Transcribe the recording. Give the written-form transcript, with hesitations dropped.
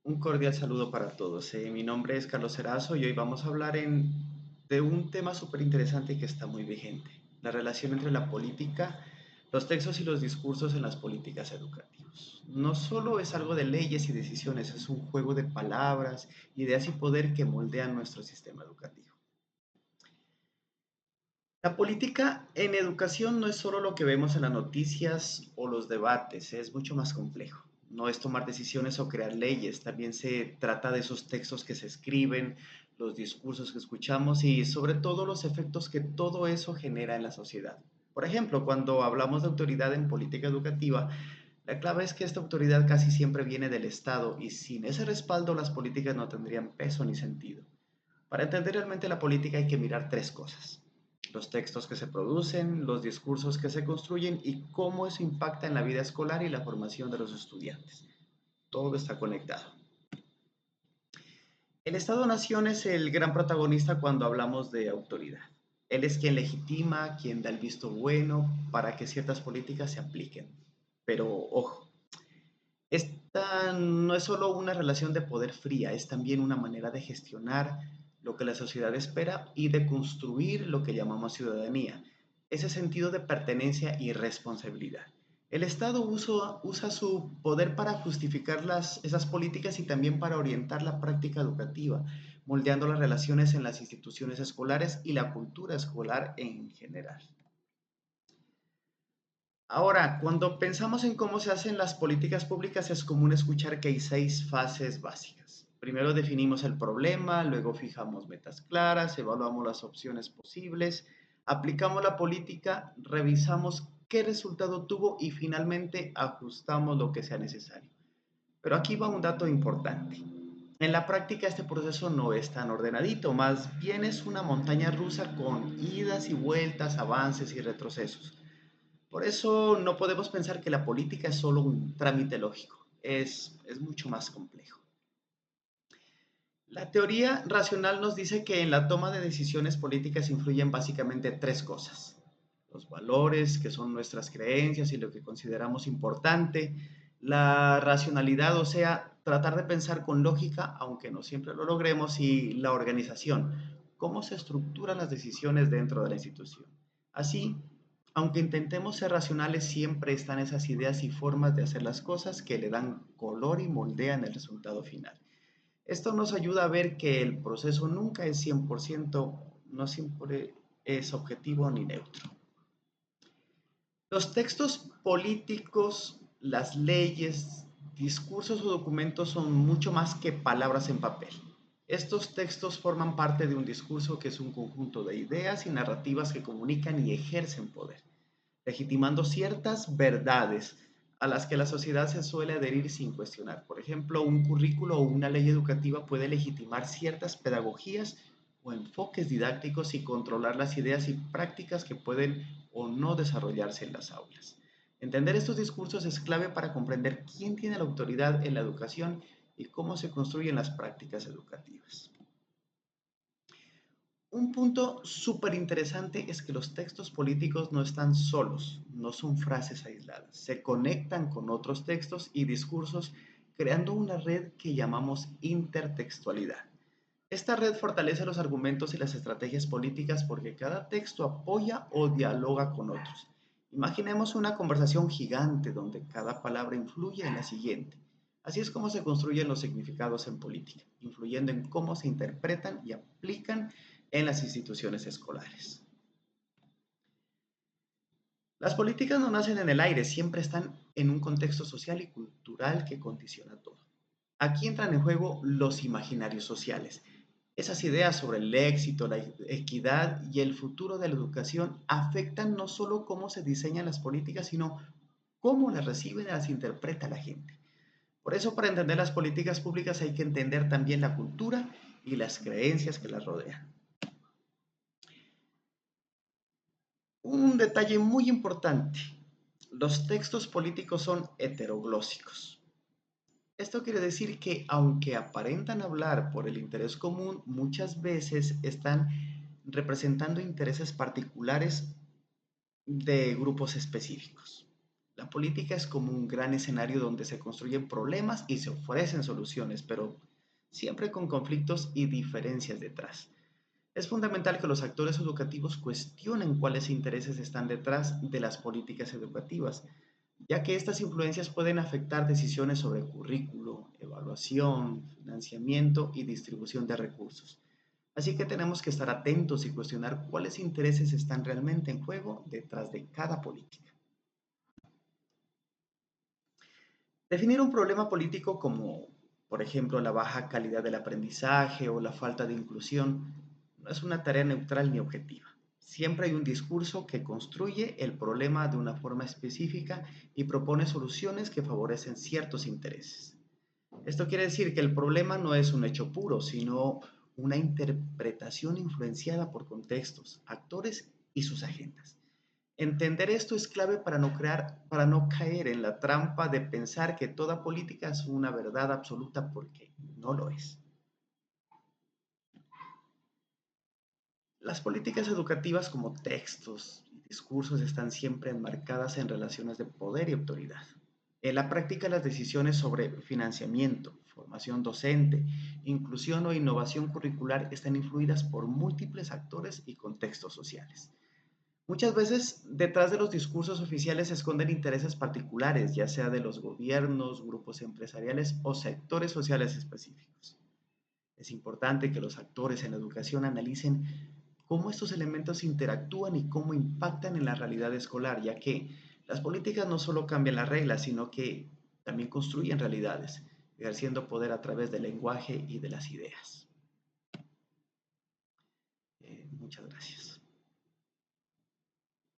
Un cordial saludo para todos. Mi nombre es Carlos Erazo y hoy vamos a hablar de un tema súper interesante que está muy vigente, la relación entre la política, los textos y los discursos en las políticas educativas. No solo es algo de leyes y decisiones, es un juego de palabras, ideas y poder que moldean nuestro sistema educativo. La política en educación no es solo lo que vemos en las noticias o los debates, es mucho más complejo. No es tomar decisiones o crear leyes, también se trata de esos textos que se escriben, los discursos que escuchamos y sobre todo los efectos que todo eso genera en la sociedad. Por ejemplo, cuando hablamos de autoridad en política educativa, la clave es que esta autoridad casi siempre viene del Estado y sin ese respaldo las políticas no tendrían peso ni sentido. Para entender realmente la política hay que mirar tres cosas: los textos que se producen, los discursos que se construyen y cómo eso impacta en la vida escolar y la formación de los estudiantes. Todo está conectado. El Estado-Nación es el gran protagonista cuando hablamos de autoridad. Él es quien legitima, quien da el visto bueno para que ciertas políticas se apliquen. Pero ojo, esta no es solo una relación de poder fría, es también una manera de gestionar lo que la sociedad espera y de construir lo que llamamos ciudadanía, ese sentido de pertenencia y responsabilidad. El Estado usa su poder para justificar esas políticas y también para orientar la práctica educativa, moldeando las relaciones en las instituciones escolares y la cultura escolar en general. Ahora, cuando pensamos en cómo se hacen las políticas públicas, es común escuchar que hay seis fases básicas. Primero definimos el problema, luego fijamos metas claras, evaluamos las opciones posibles, aplicamos la política, revisamos qué resultado tuvo y finalmente ajustamos lo que sea necesario. Pero aquí va un dato importante. En la práctica este proceso no es tan ordenadito, más bien es una montaña rusa con idas y vueltas, avances y retrocesos. Por eso no podemos pensar que la política es solo un trámite lógico, es mucho más complejo. La teoría racional nos dice que en la toma de decisiones políticas influyen básicamente tres cosas: los valores, que son nuestras creencias y lo que consideramos importante; la racionalidad, o sea, tratar de pensar con lógica, aunque no siempre lo logremos; y la organización, cómo se estructuran las decisiones dentro de la institución. Así, aunque intentemos ser racionales, siempre están esas ideas y formas de hacer las cosas que le dan color y moldean el resultado final. Esto nos ayuda a ver que el proceso nunca es 100%, no siempre es objetivo ni neutro. Los textos políticos, las leyes, discursos o documentos son mucho más que palabras en papel. Estos textos forman parte de un discurso que es un conjunto de ideas y narrativas que comunican y ejercen poder, legitimando ciertas verdades a las que la sociedad se suele adherir sin cuestionar. Por ejemplo, un currículo o una ley educativa puede legitimar ciertas pedagogías o enfoques didácticos y controlar las ideas y prácticas que pueden o no desarrollarse en las aulas. Entender estos discursos es clave para comprender quién tiene la autoridad en la educación y cómo se construyen las prácticas educativas. Un punto súper interesante es que los textos políticos no están solos, no son frases aisladas, se conectan con otros textos y discursos creando una red que llamamos intertextualidad. Esta red fortalece los argumentos y las estrategias políticas porque cada texto apoya o dialoga con otros. Imaginemos una conversación gigante donde cada palabra influye en la siguiente. Así es como se construyen los significados en política, influyendo en cómo se interpretan y aplican en las instituciones escolares. Las políticas no nacen en el aire, siempre están en un contexto social y cultural que condiciona todo. Aquí entran en juego los imaginarios sociales. Esas ideas sobre el éxito, la equidad y el futuro de la educación afectan no solo cómo se diseñan las políticas, sino cómo las recibe y las interpreta la gente. Por eso, para entender las políticas públicas hay que entender también la cultura y las creencias que las rodean. Un detalle muy importante: los textos políticos son heteroglósicos. Esto quiere decir que aunque aparentan hablar por el interés común, muchas veces están representando intereses particulares de grupos específicos. La política es como un gran escenario donde se construyen problemas y se ofrecen soluciones, pero siempre con conflictos y diferencias detrás. Es fundamental que los actores educativos cuestionen cuáles intereses están detrás de las políticas educativas, ya que estas influencias pueden afectar decisiones sobre currículo, evaluación, financiamiento y distribución de recursos. Así que tenemos que estar atentos y cuestionar cuáles intereses están realmente en juego detrás de cada política. Definir un problema político como, por ejemplo, la baja calidad del aprendizaje o la falta de inclusión no es una tarea neutral ni objetiva. Siempre hay un discurso que construye el problema de una forma específica y propone soluciones que favorecen ciertos intereses. Esto quiere decir que el problema no es un hecho puro, sino una interpretación influenciada por contextos, actores y sus agendas. Entender esto es clave para no caer en la trampa de pensar que toda política es una verdad absoluta porque no lo es. Las políticas educativas como textos y discursos están siempre enmarcadas en relaciones de poder y autoridad. En la práctica, las decisiones sobre financiamiento, formación docente, inclusión o innovación curricular están influidas por múltiples actores y contextos sociales. Muchas veces detrás de los discursos oficiales se esconden intereses particulares, ya sea de los gobiernos, grupos empresariales o sectores sociales específicos. Es importante que los actores en la educación analicen cómo estos elementos interactúan y cómo impactan en la realidad escolar, ya que las políticas no solo cambian las reglas, sino que también construyen realidades, ejerciendo poder a través del lenguaje y de las ideas. Muchas gracias.